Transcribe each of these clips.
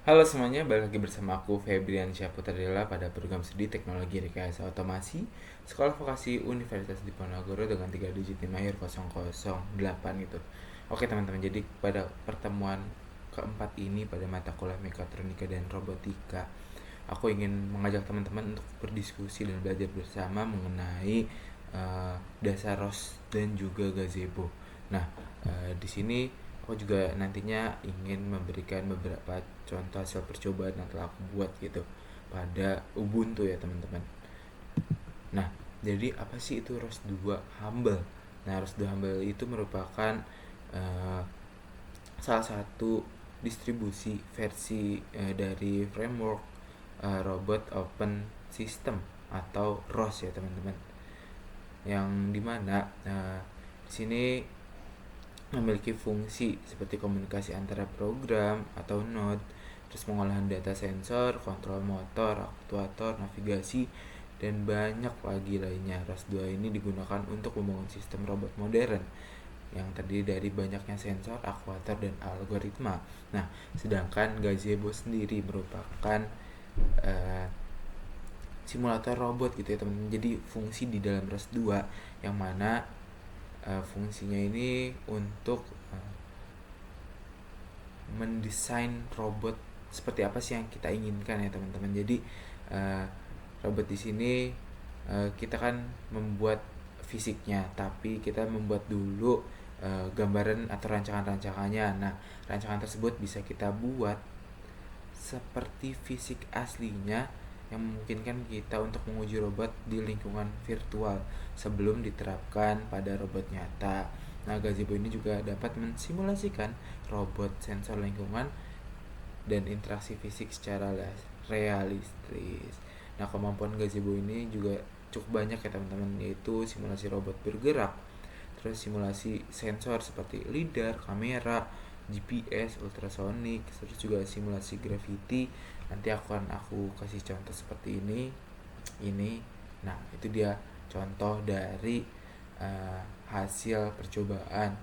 Halo semuanya, balik lagi bersama aku Febrian Syahputra pada program studi Teknologi Rekayasa Otomasi Sekolah Vokasi Universitas Diponegoro dengan 3 digit NIM akhir 008 gitu. Oke teman-teman, jadi pada pertemuan keempat ini pada mata kuliah Mekatronika dan Robotika, aku ingin mengajak teman-teman untuk berdiskusi dan belajar bersama mengenai dasar ROS dan juga gazebo. Nah, di sini aku juga nantinya ingin memberikan beberapa contoh hasil percobaan yang telah aku buat gitu pada Ubuntu ya teman-teman. Nah, jadi apa sih itu ROS 2 Humble? Nah, ROS 2 Humble itu merupakan uh, salah satu distribusi versi dari framework Robot Open System atau ROS ya teman-teman. Yang dimana di sini memiliki fungsi seperti komunikasi antara program atau node, terus pengolahan data sensor, kontrol motor, aktuator, navigasi, dan banyak lagi lainnya. ROS 2 ini digunakan untuk membangun sistem robot modern yang terdiri dari banyaknya sensor, aktuator, dan algoritma. Nah, sedangkan gazebo sendiri merupakan uh, simulator robot gitu ya teman-teman. Jadi fungsi di dalam ROS 2 yang mana fungsinya ini untuk mendesain robot seperti apa sih yang kita inginkan ya teman-teman. Jadi uh, robot di sini kita kan membuat fisiknya, tapi kita membuat dulu gambaran atau rancangan-rancangannya. Nah, rancangan tersebut bisa kita buat seperti fisik aslinya yang memungkinkan kita untuk menguji robot di lingkungan virtual sebelum diterapkan pada robot nyata. Nah, gazebo ini juga dapat mensimulasikan robot sensor lingkungan dan interaksi fisik secara realistis. Nah, kemampuan gazebo ini juga cukup banyak ya teman-teman, yaitu simulasi robot bergerak, terus simulasi sensor seperti lidar, kamera, GPS, ultrasonik, terus juga simulasi gravity. Nanti aku kasih contoh seperti ini. Nah, itu dia contoh dari hasil percobaan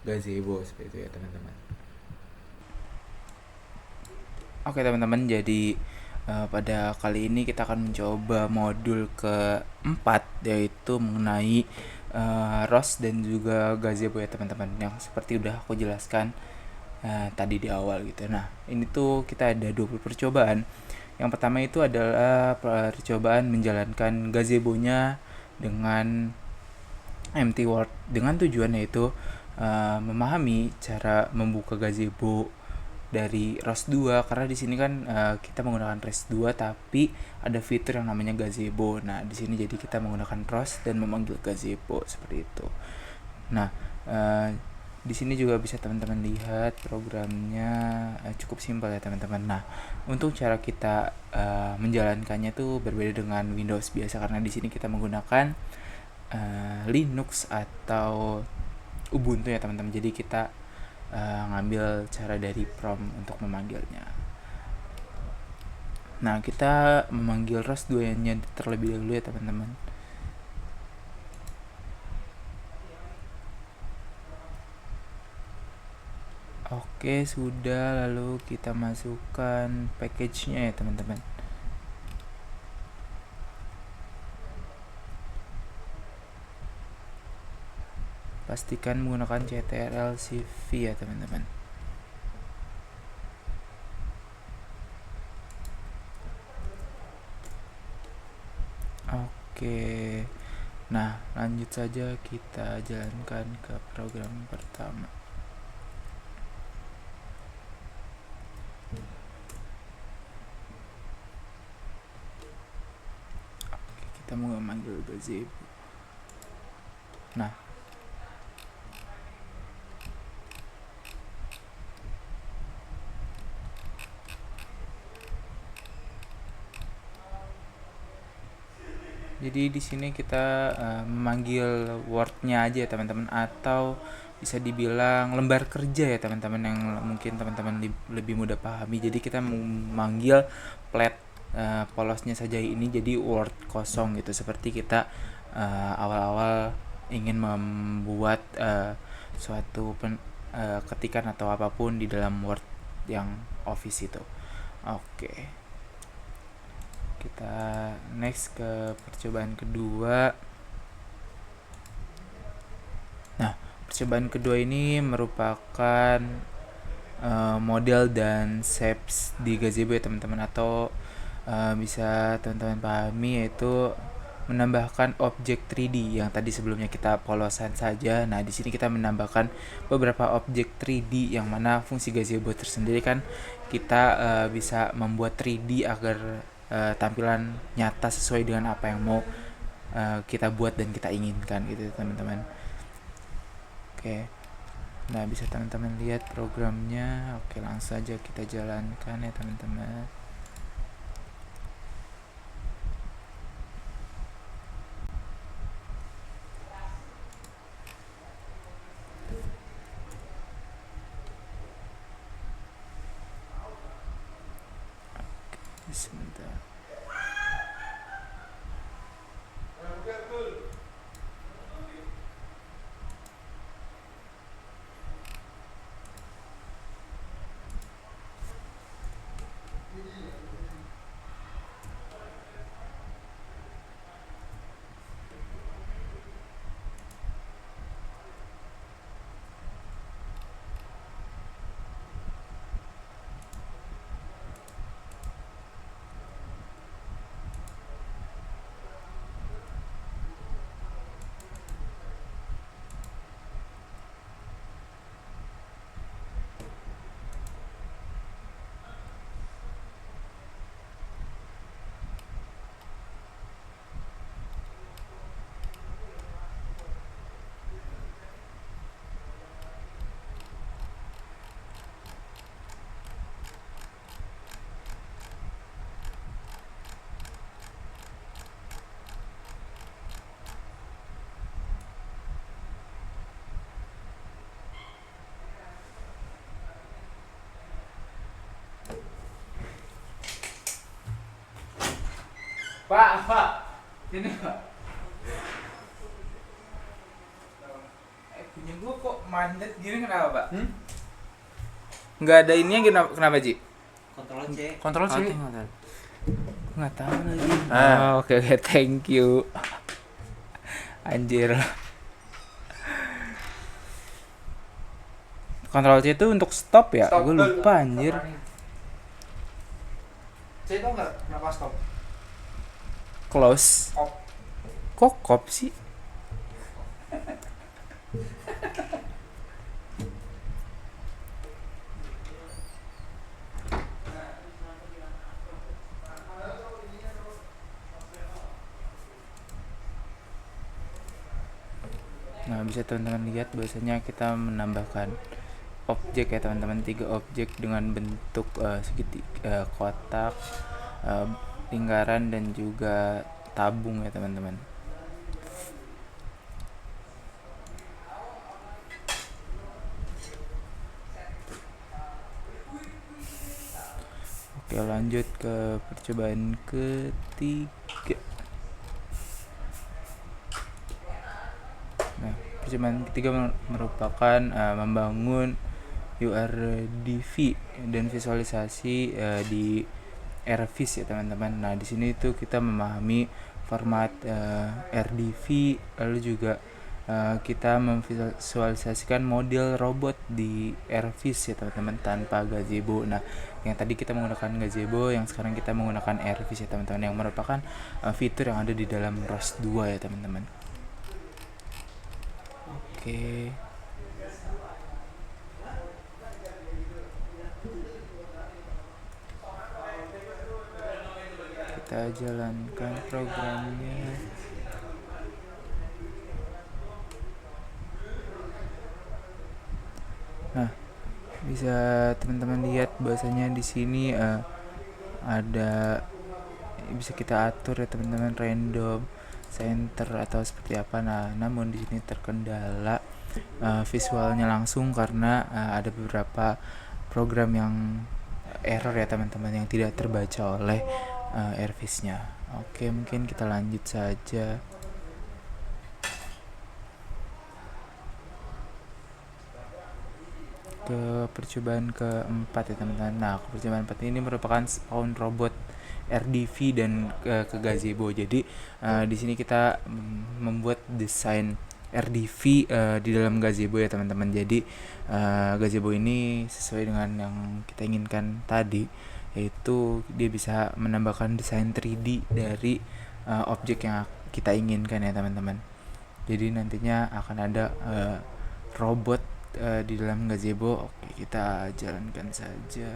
gazebo seperti itu ya teman-teman. Oke teman-teman, jadi pada kali ini kita akan mencoba modul keempat, yaitu mengenai ROS dan juga gazebo ya teman-teman, yang seperti udah aku jelaskan tadi di awal gitu. Nah, ini tuh kita ada 20 percobaan. Yang pertama itu adalah percobaan menjalankan gazebonya dengan empty world dengan tujuan yaitu memahami cara membuka gazebo dari ROS 2, karena di sini kan kita menggunakan ROS 2 tapi ada fitur yang namanya gazebo. Nah, di sini jadi kita menggunakan ROS dan memanggil gazebo seperti itu. Nah, di sini juga bisa teman-teman lihat programnya cukup simpel ya teman-teman. Nah, untuk cara kita menjalankannya tuh berbeda dengan Windows biasa, karena di sini kita menggunakan Linux atau Ubuntu ya teman-teman. Jadi kita ngambil cara dari prompt untuk memanggilnya. Nah, kita memanggil ROS 2 nya terlebih dahulu ya teman-teman. Oke, sudah. Lalu kita masukkan package-nya ya teman-teman. Pastikan menggunakan CTRL CV ya teman-teman. Oke. Nah, lanjut saja kita jalankan ke program pertama. Oke, kita mau memanggil gazebo. Nah, jadi di sini kita memanggil word-nya aja ya teman-teman, atau bisa dibilang lembar kerja ya teman-teman, yang mungkin teman-teman lebih mudah pahami. Jadi kita memanggil flat polosnya saja ini jadi word kosong gitu, seperti kita awal-awal ingin membuat suatu ketikan atau apapun di dalam word yang Office itu. Oke, kita next ke percobaan kedua. Nah, percobaan kedua ini merupakan model dan shapes di gazebo ya teman-teman, atau bisa teman-teman pahami yaitu menambahkan objek 3D yang tadi sebelumnya kita polosan saja. Nah, di sini kita menambahkan beberapa objek 3D yang mana fungsi gazebo tersendiri kan kita bisa membuat 3D agar tampilan nyata sesuai dengan apa yang mau kita buat dan kita inginkan gitu teman-teman. Oke. Nah, bisa teman-teman lihat programnya. Oke, langsung aja kita jalankan ya teman-teman. Oke, sebentar. Pak, ini Pak. Punya gua kok mandet gini kenapa, Pak? Nggak ada ininya kenapa, Ji? Kontrol C. Nggak tahu lagi. Oke, thank you. Anjir. Kontrol C itu untuk stop ya? Gue lupa anjir. C itu enggak kenapa stop? Close. Kok kop sih? Nah, bisa teman-teman lihat bahwasanya kita menambahkan objek ya teman-teman, 3 objek dengan bentuk segitiga, kotak, lingkaran dan juga tabung ya teman-teman. Oke, lanjut ke percobaan ketiga. Nah, percobaan ketiga merupakan membangun URDV dan visualisasi di RViz ya teman-teman. Nah, di sini itu kita memahami format RDV, lalu juga kita memvisualisasikan model robot di RViz ya teman-teman tanpa gazebo. Nah, yang tadi kita menggunakan gazebo, yang sekarang kita menggunakan RViz ya teman-teman, yang merupakan fitur yang ada di dalam ROS 2 ya teman-teman. Oke. Kita jalankan programnya. Nah, bisa teman-teman lihat bahwasanya di sini ada bisa kita atur ya teman-teman, random, center atau seperti apa. Nah, namun di sini terkendala visualnya langsung karena ada beberapa program yang error ya teman-teman, yang tidak terbaca oleh RViz-nya. Oke, mungkin kita lanjut saja. ke percobaan keempat ya teman-teman. Nah, percobaan keempat ini merupakan spawn robot RDV dan ke gazebo. Jadi di sini kita membuat desain RDV di dalam gazebo ya teman-teman. Jadi gazebo ini sesuai dengan yang kita inginkan tadi, yaitu dia bisa menambahkan desain 3D dari objek yang kita inginkan ya teman-teman. Jadi nantinya akan ada robot di dalam gazebo. Oke, kita jalankan saja.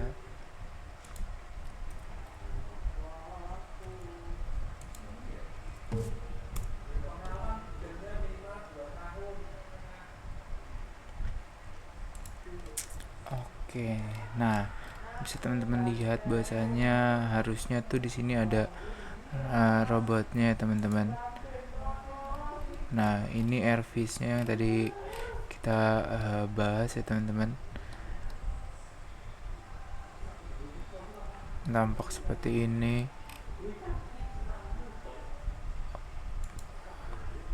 Oke, nah bisa teman-teman lihat bahwasanya harusnya tuh di sini ada robotnya ya teman-teman. Nah, ini airfish-nya yang tadi kita bahas ya teman-teman. Tampak seperti ini.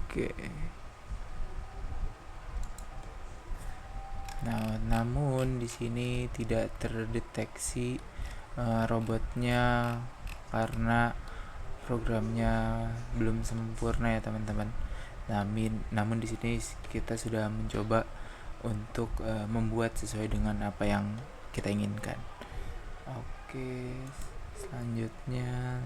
Oke. Nah, namun di sini tidak terdeteksi robotnya karena programnya belum sempurna ya teman-teman. Namun di sini kita sudah mencoba untuk membuat sesuai dengan apa yang kita inginkan. Oke, selanjutnya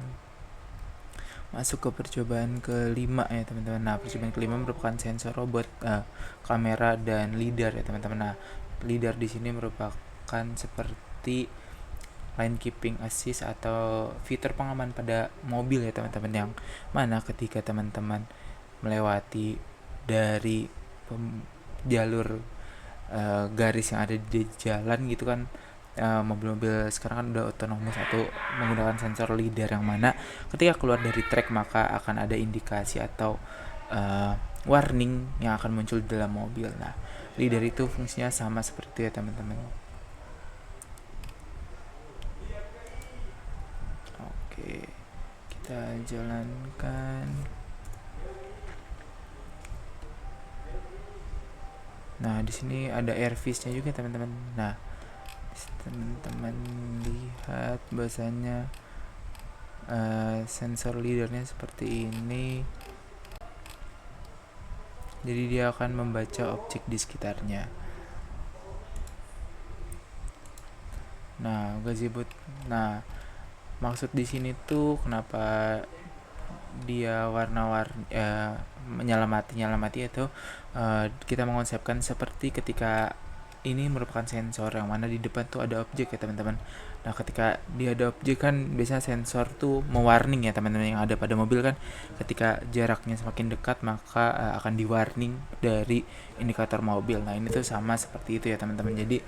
masuk ke percobaan kelima ya teman-teman. Nah, percobaan kelima merupakan sensor robot, kamera dan lidar ya teman-teman. Nah, lidar di sini merupakan seperti lane keeping assist atau fitur pengaman pada mobil ya teman-teman, yang mana ketika teman-teman melewati dari jalur garis yang ada di jalan gitu kan, mobil-mobil sekarang kan udah otonomous atau menggunakan sensor lidar, yang mana ketika keluar dari trek maka akan ada indikasi atau warning yang akan muncul di dalam mobil. Nah, lidar itu fungsinya sama seperti itu ya teman-teman. Oke, kita jalankan. Nah, di sini ada airfish-nya juga teman-teman. Nah, teman-teman lihat bahasanya sensor lidarnya seperti ini. Jadi dia akan membaca objek di sekitarnya. Nah, gazebo. Nah, maksud di sini tuh kenapa dia warna-warni menyelamati atau kita mengonsepkan seperti ketika ini merupakan sensor yang mana di depan tuh ada objek ya teman-teman. Nah, ketika dia ada objek kan biasanya sensor tuh mewarning ya teman-teman, yang ada pada mobil kan ketika jaraknya semakin dekat maka akan diwarning dari indikator mobil. Nah, ini tuh sama seperti itu ya teman-teman. Jadi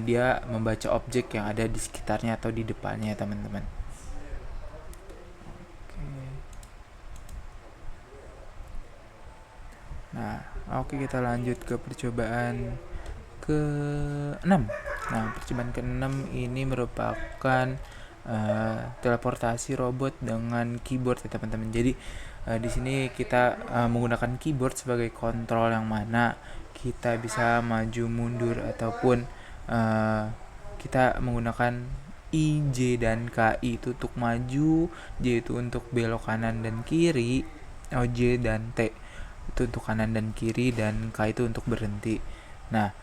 dia membaca objek yang ada di sekitarnya atau di depannya ya teman-teman. Oke, kita lanjut ke percobaan ke-6. Nah, percobaan ke-6 ini merupakan teleportasi robot dengan keyboard ya teman-teman. Jadi di sini kita menggunakan keyboard sebagai kontrol, yang mana kita bisa maju mundur ataupun kita menggunakan I, J dan KI itu untuk maju, J itu untuk belok kanan dan kiri, J dan T itu untuk kanan dan kiri, dan K itu untuk berhenti. Nah,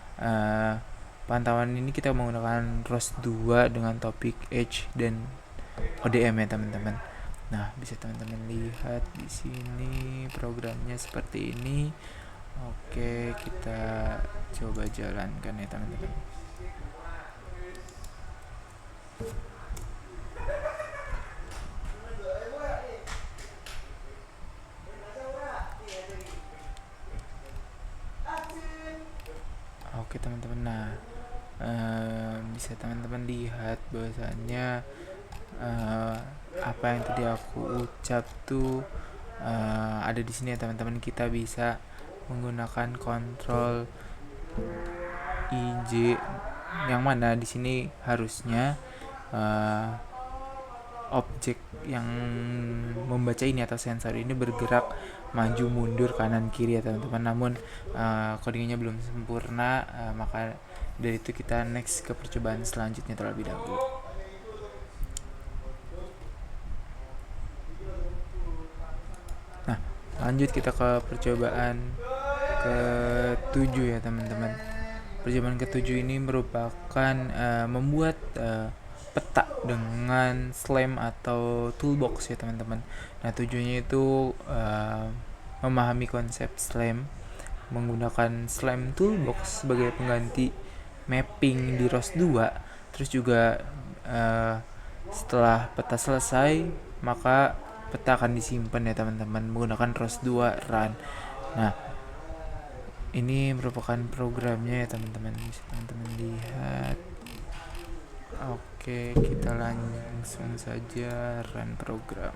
pantauan ini kita menggunakan ROS 2 dengan topik H dan ODM ya teman-teman. Nah, bisa teman-teman lihat di sini programnya seperti ini. Oke, kita coba jalankan ya teman-teman. Oke teman-teman, nah bisa teman-teman lihat bahwasannya apa yang tadi aku ucap tuh ada di sini ya teman-teman. Kita bisa menggunakan kontrol IJ, yang mana di sini harusnya objek yang membaca ini atau sensor ini bergerak maju mundur kanan kiri ya teman-teman. Namun codingnya belum sempurna, maka Dari itu kita next ke percobaan selanjutnya terlebih dahulu. Nah, lanjut kita ke percobaan ke-7 ya teman-teman. Percobaan ke-7 ini merupakan membuat peta dengan SLAM atau toolbox ya teman-teman. Nah, tujuannya itu memahami konsep SLAM menggunakan SLAM toolbox sebagai pengganti mapping di ROS 2. Terus juga setelah peta selesai, maka peta akan disimpan ya teman-teman menggunakan ROS 2 run. Nah, ini merupakan programnya ya teman-teman, bisa teman-teman lihat. Oke, kita langsung saja run program.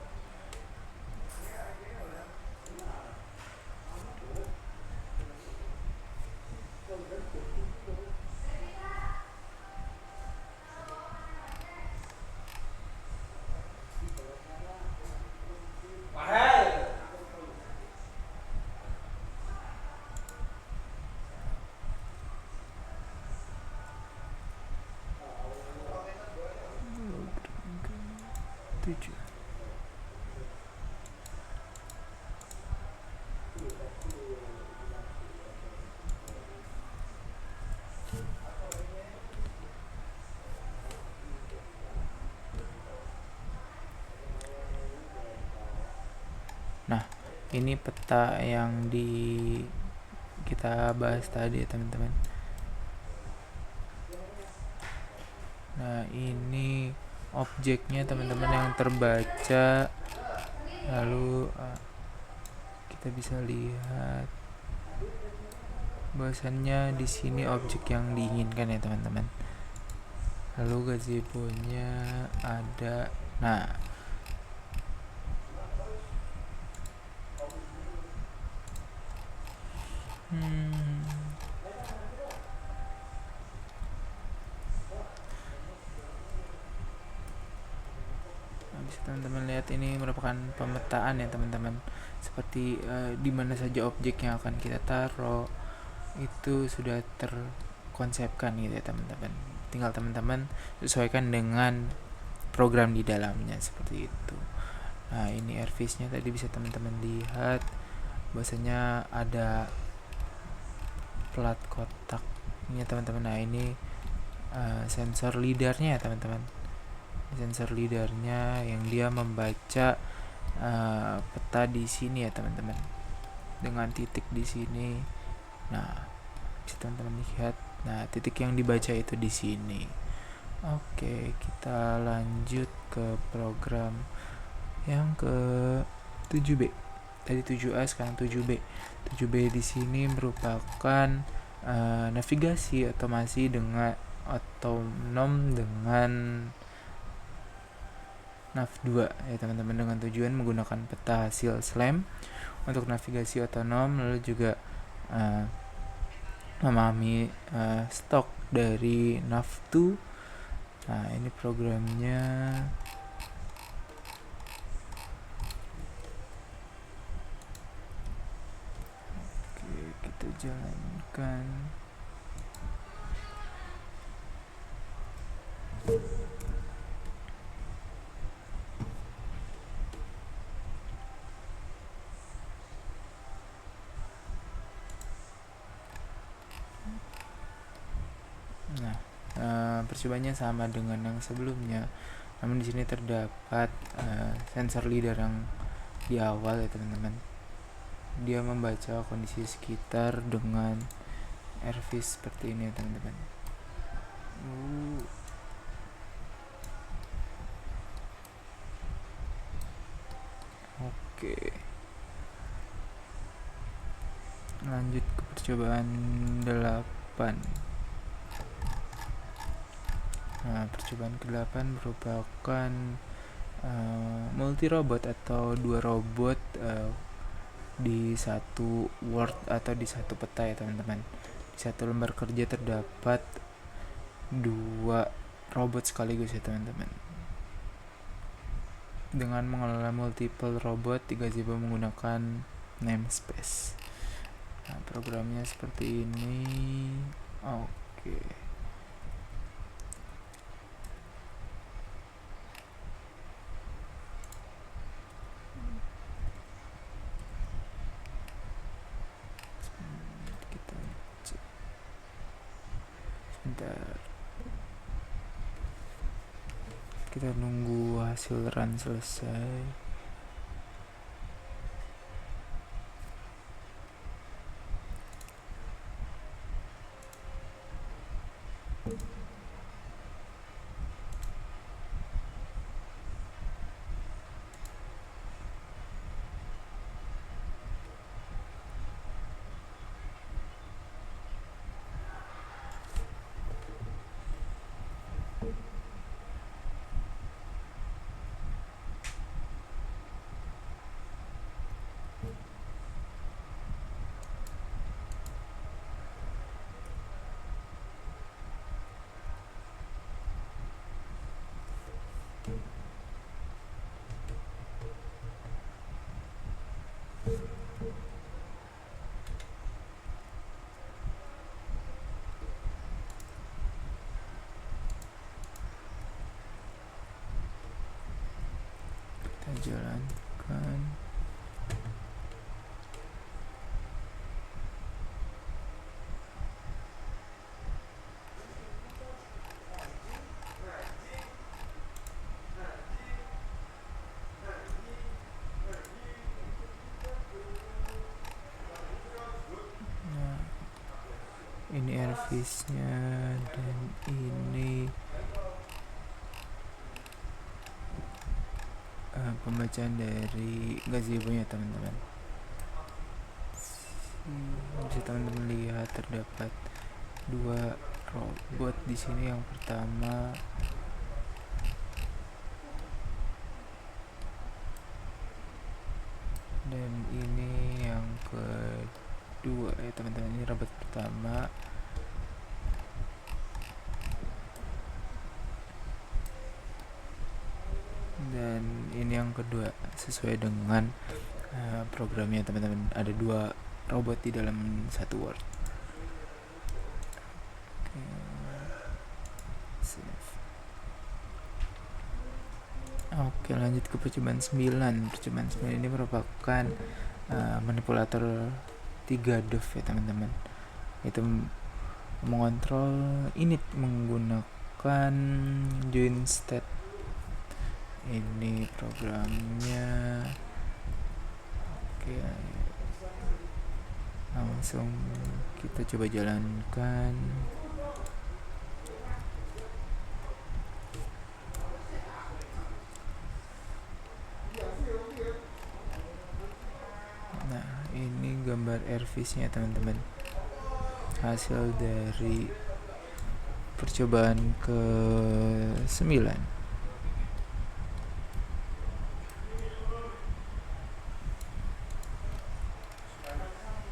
Nah, ini peta yang kita bahas tadi ya teman-teman. Nah, ini objeknya teman-teman yang terbaca. Lalu kita bisa lihat bahwasannya di sini objek yang diinginkan ya teman-teman. Lalu gazebo-nya ada. Nah, bisa teman-teman lihat ini merupakan pemetaan ya teman-teman, seperti di mana saja objek yang akan kita taruh itu sudah terkonsepkan gitu ya teman-teman. Tinggal teman-teman sesuaikan dengan program di dalamnya seperti itu. Nah, ini airfish-nya tadi bisa teman-teman lihat bahwasanya ada plat kotaknya teman-teman. Nah, ini sensor lidarnya ya teman-teman. Sensor lidarnya yang dia membaca peta di sini ya teman-teman, dengan titik di sini. Nah, bisa teman-teman lihat. Nah, titik yang dibaca itu di sini. Oke, kita lanjut ke program yang ke 7B. Tadi 7A, sekarang 7B. 7B di sini merupakan navigasi otomasi dengan otonom dengan nav2 ya teman-teman, dengan tujuan menggunakan peta hasil SLAM untuk navigasi otonom, lalu juga memahami stok dari nav2. Nah, ini programnya. Oke, kita jalankan. Nah, percobaannya sama dengan yang sebelumnya, namun di sini terdapat sensor lidar yang di awal ya teman-teman. Dia membaca kondisi sekitar dengan airfish seperti ini ya teman-teman. Oke, lanjut ke percobaan 8. Nah, percobaan ke-8 merupakan multi robot atau 2 robot di satu word atau di satu peta ya teman-teman. Di satu lembar kerja terdapat 2 robot sekaligus ya teman-teman. Dengan mengelola multiple robot, gazebo menggunakan namespace. Nah, programnya seperti ini. Oke. Bentar, kita nunggu hasil run selesai. Kita jalankan. Nah, ini airfish-nya dan ini pembacaan dari gazebo-nya teman-teman. Bisa teman-teman lihat terdapat 2 robot di sini. Yang pertama dan ini yang kedua ya teman-teman. Ini robot pertama. Dan ini yang kedua, sesuai dengan programnya teman-teman. Ada 2 robot di dalam satu word. Oke, lanjut ke percobaan 9. Percobaan 9 ini merupakan manipulator 3 dov ya teman-teman. Itu mengontrol init menggunakan join state. Ini programnya. Oke, langsung kita coba jalankan. Nah, ini gambar airfish-nya teman-teman, hasil dari percobaan ke 9.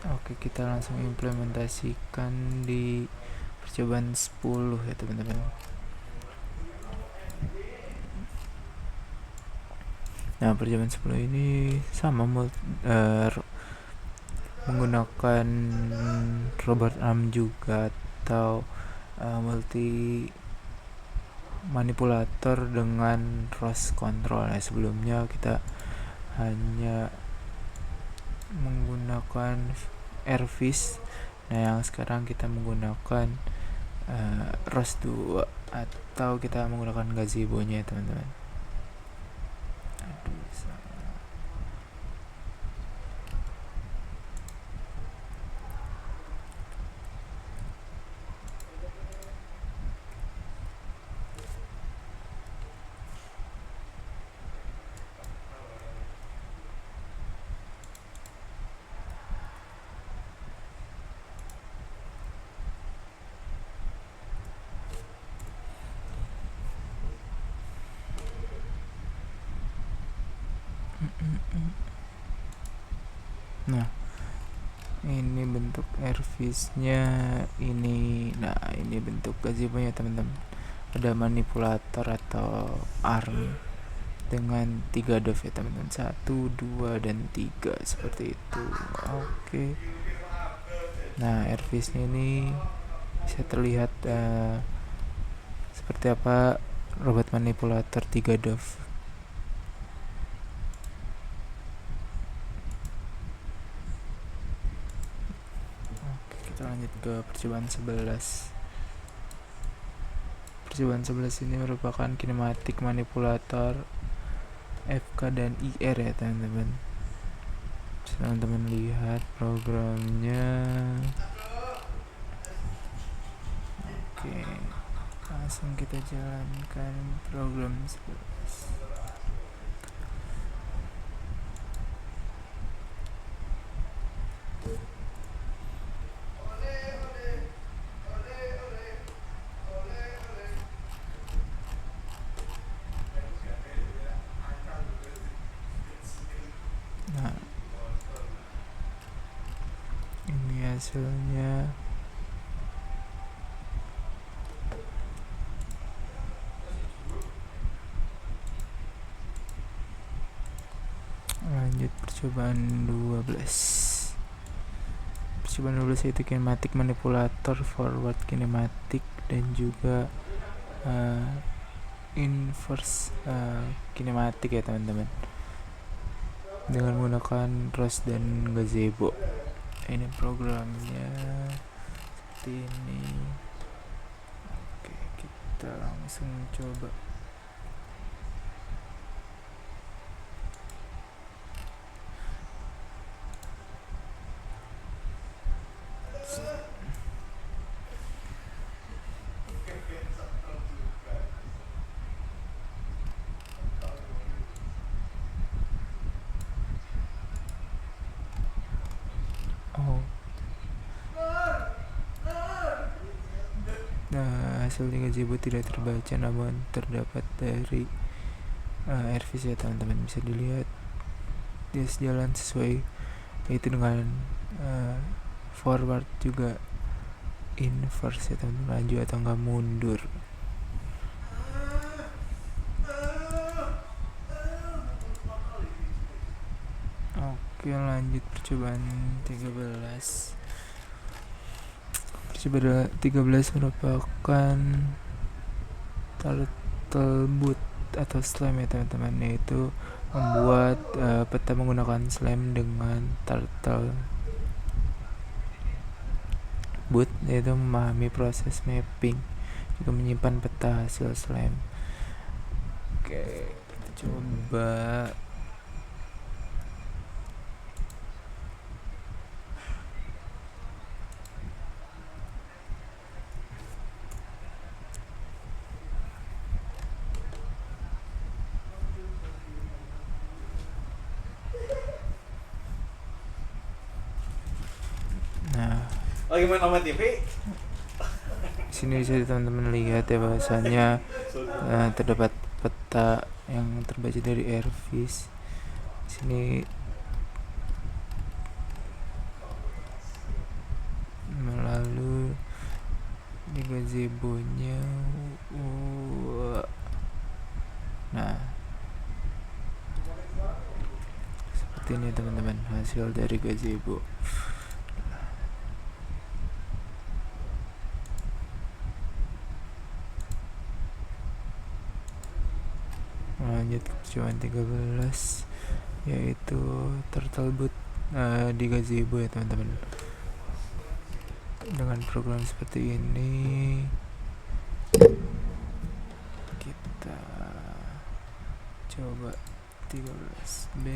Oke, kita langsung implementasikan di percobaan 10 ya teman-teman. Nah, percobaan 10 ini sama menggunakan robot arm juga, atau multi manipulator dengan ROS control. Nah, sebelumnya kita hanya menggunakan airfish. Nah, yang sekarang kita menggunakan ROS 2 atau kita menggunakan gazebo-nya teman-teman. Aduh, salah. Nah, ini bentuk airfish-nya ini. Nah, ini bentuk gazebo-nya teman-teman. Ada manipulator atau arm dengan 3 dov ya teman-teman. 1, 2, dan 3 seperti itu. Oke. Nah, airfish-nya ini bisa terlihat seperti apa robot manipulator 3 dov. Oke, kita lanjut ke percobaan 11. percobaan 11 ini merupakan kinematik manipulator FK dan IR ya teman-teman. Teman-teman lihat programnya. Oke, langsung kita jalankan program 11. Nah, ini hasilnya. Lanjut percobaan 12. Percobaan 12 yaitu kinematik manipulator forward kinematik dan juga inverse kinematik ya teman-teman, dengan menggunakan ROS dan gazebo. Ini programnya seperti ini. Oke, kita langsung coba. Nah, hasil gazebo tidak terbaca namun terdapat dari RVC ya teman-teman. Bisa dilihat dia sejalan sesuai, yaitu dengan forward juga inverse ya teman-teman, maju atau enggak mundur. Oke, lanjut percobaan 13. Percobaan 13 merupakan turtle boot atau slam ya teman-teman, yaitu membuat peta menggunakan slam dengan turtle boot, yaitu memahami proses mapping juga menyimpan peta hasil slam. Oke, kita coba. Lagi main sama TV. Sini bisa teman-teman lihat ya bahwasannya terdapat peta yang terbaca dari AirVis. Sini melalui di gazebo-nya. Nah, seperti ini teman-teman hasil dari gazebo. Lanjut percobaan 13 yaitu turtle boot di gazebo ya teman-teman. Dengan program seperti ini kita coba 13B.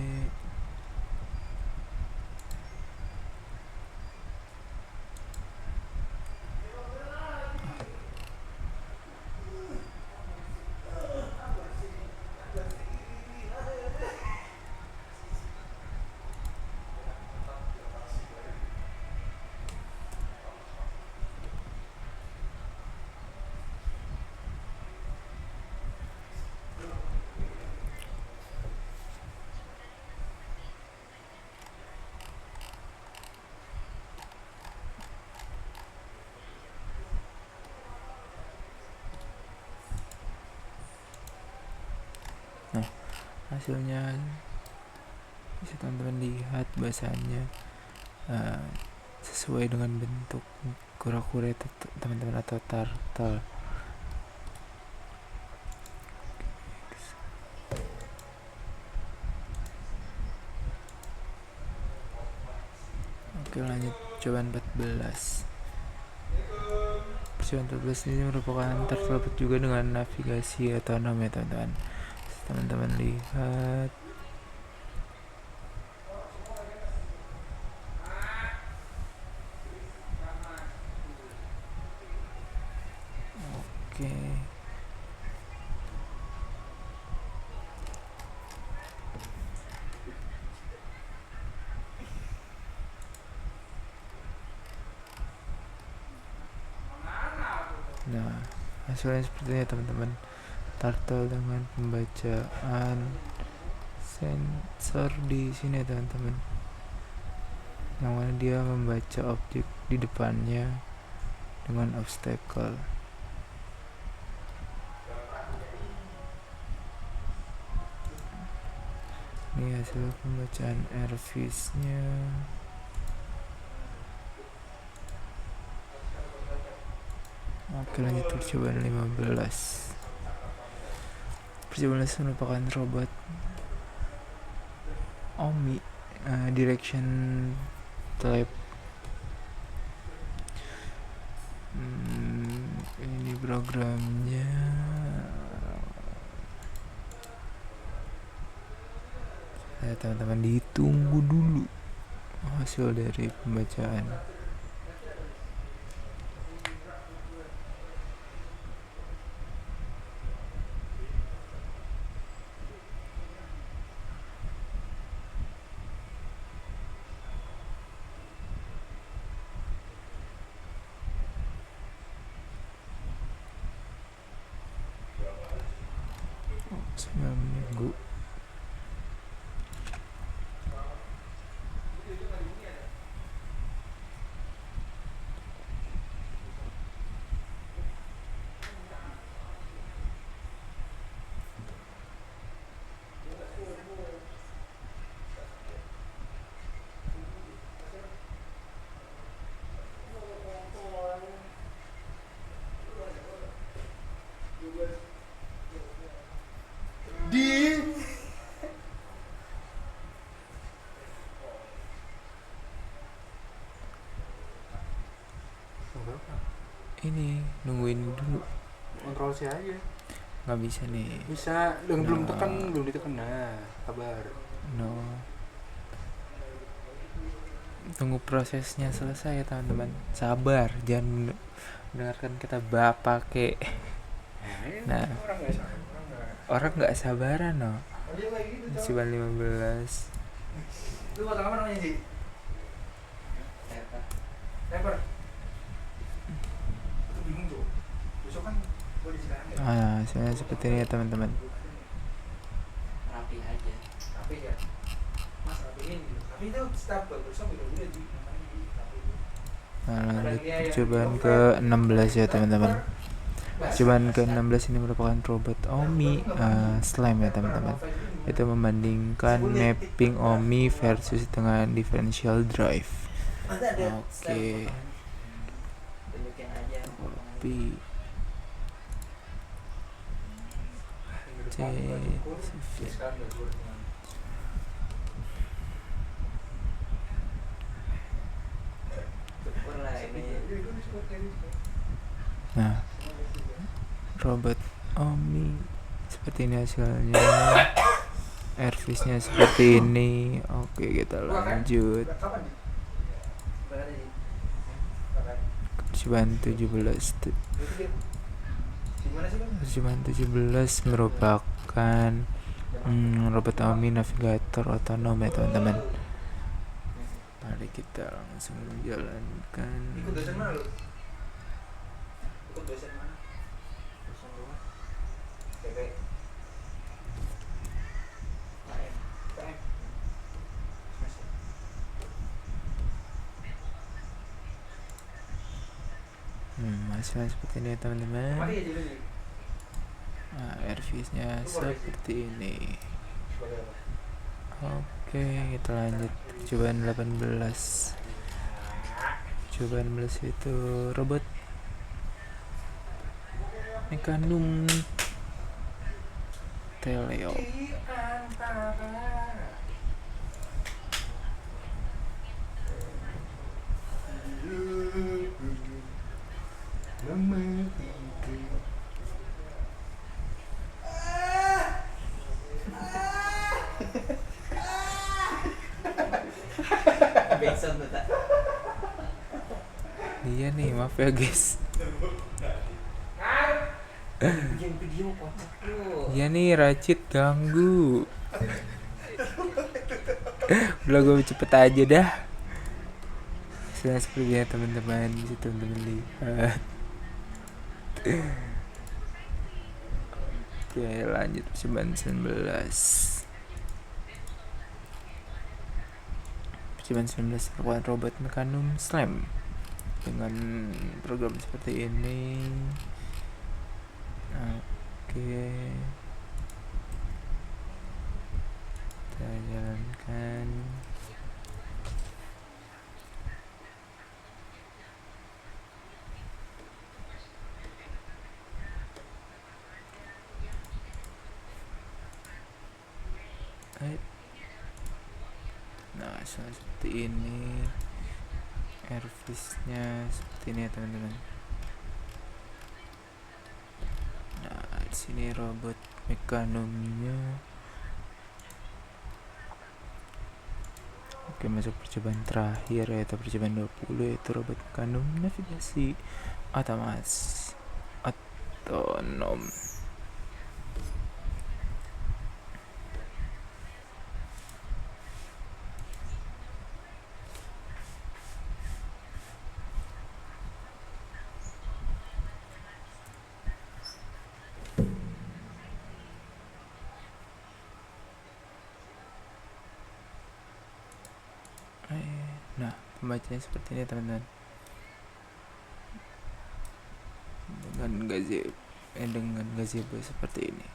Nah, hasilnya bisa teman-teman lihat bahasanya sesuai dengan bentuk kura-kura itu teman-teman, atau turtle. Oke, lanjut cobaan 14. percobaan 14 ini merupakan terdapat juga dengan navigasi otonom ya teman-teman. Teman-teman lihat. Oke. Nah, hasilnya seperti ini teman-teman. Turtle dengan pembacaan sensor di sini teman-teman, yang mana dia membaca objek di depannya dengan obstacle. Ini hasil pembacaan airfish nya. Oke, lanjut percobaan 15. Percobaan 15 merupakan robot Omi direction type. Ini programnya. Ya teman-teman, ditunggu dulu hasil dari pembacaan. Saya menunggu. Ini nungguin dulu. Kontrol C aja. Nggak bisa nih. Bisa, yang belum Nah. tekan, belum ditekan. Nah, kabar. No. Tunggu prosesnya selesai ya teman-teman. Sabar, jangan mendengarkan kata bapak kek. Nah, orang nggak sabaran no. Percobaan 15. Lu buat apa namanya sih? Leper. Aku bingung tuh. Besok kan gua di Cikarang ya. Hasilnya seperti ini ya teman-teman. Rapi aja. Rapi ya. Mas rapiin gitu. Tapi itu step bagus beda-beda sih. Nah, lanjut percobaan ke-16 ya teman-teman. Percobaan ke-16 ini merupakan robot Omi Slime ya teman-teman. Itu membandingkan mapping Omi versus dengan differential drive. Oke. Tunjukin aja. Copy. Syukur lah ini. Nah, robot Omi seperti ini hasilnya. Airfish-nya seperti ini. Oke, kita lanjut. Percobaan 17. Percobaan 17 merupakan robot Omi navigator otonom ya teman-teman. Mari kita langsung menjalankan. Ikut dosen mana lu? Ikut dosen mana? Dosen lu? PP. PM. PM. Hasilnya seperti ini ya teman-teman. Mari aja dulu nih. Nah, airfish-nya seperti ini. Sebagai apa? Oke, kita lanjut percobaan 18. Percobaan 18 itu robot mekandung Teleo. Mama tidur. Backsound tuh tak. Iya nih, maaf ya guys. Bikin video kocak lu. Iya nih, Racit ganggu. Udah gue cepet aja dah. Seperti ya teman-teman, bisa teman-teman lihat. Oke, lanjut percobaan 19. Percobaan 19 merupakan robot Mecanum Slam dengan program seperti ini. Oke, kita jalankan. Nah, seperti ini. Airfish-nya seperti ini ya teman-teman. Nah, di sini robot Mecanum-nya. Oke, masuk percobaan terakhir yaitu percobaan 20, yaitu robot Mecanum navigasi otonom. Nah, pembacanya seperti ini teman-teman. Dengan gazebo seperti ini.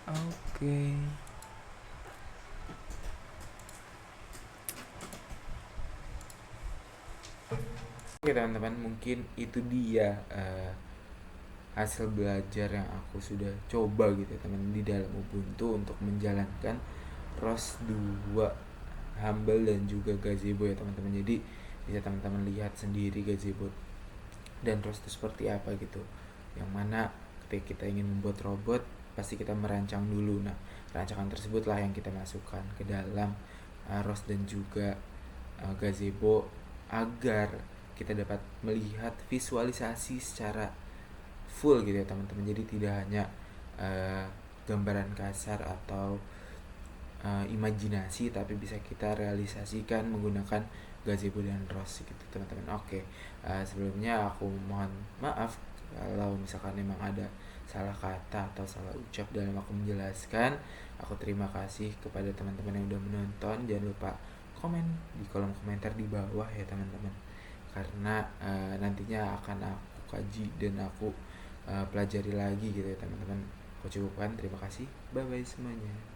Oke. Oke teman-teman, mungkin itu dia hasil belajar yang aku sudah coba gitu ya teman di dalam Ubuntu untuk menjalankan ROS 2 Humble dan juga Gazebo ya teman-teman. Jadi bisa teman-teman lihat sendiri Gazebo dan ROS itu seperti apa gitu. Yang mana ketika kita ingin membuat robot pasti kita merancang dulu. Nah, rancangan tersebut lah yang kita masukkan ke dalam ROS dan juga Gazebo agar kita dapat melihat visualisasi secara full gitu ya teman-teman. Jadi tidak hanya gambaran kasar atau imajinasi, tapi bisa kita realisasikan menggunakan Gazebo dan ROS gitu teman-teman. Oke, sebelumnya aku mohon maaf kalau misalkan memang ada salah kata atau salah ucap dalam aku menjelaskan. Aku terima kasih kepada teman-teman yang udah menonton. Jangan lupa komen di kolom komentar di bawah ya teman-teman, karena nantinya akan aku kaji dan aku pelajari lagi gitu ya teman-teman. Aku cukupkan, terima kasih, bye bye semuanya.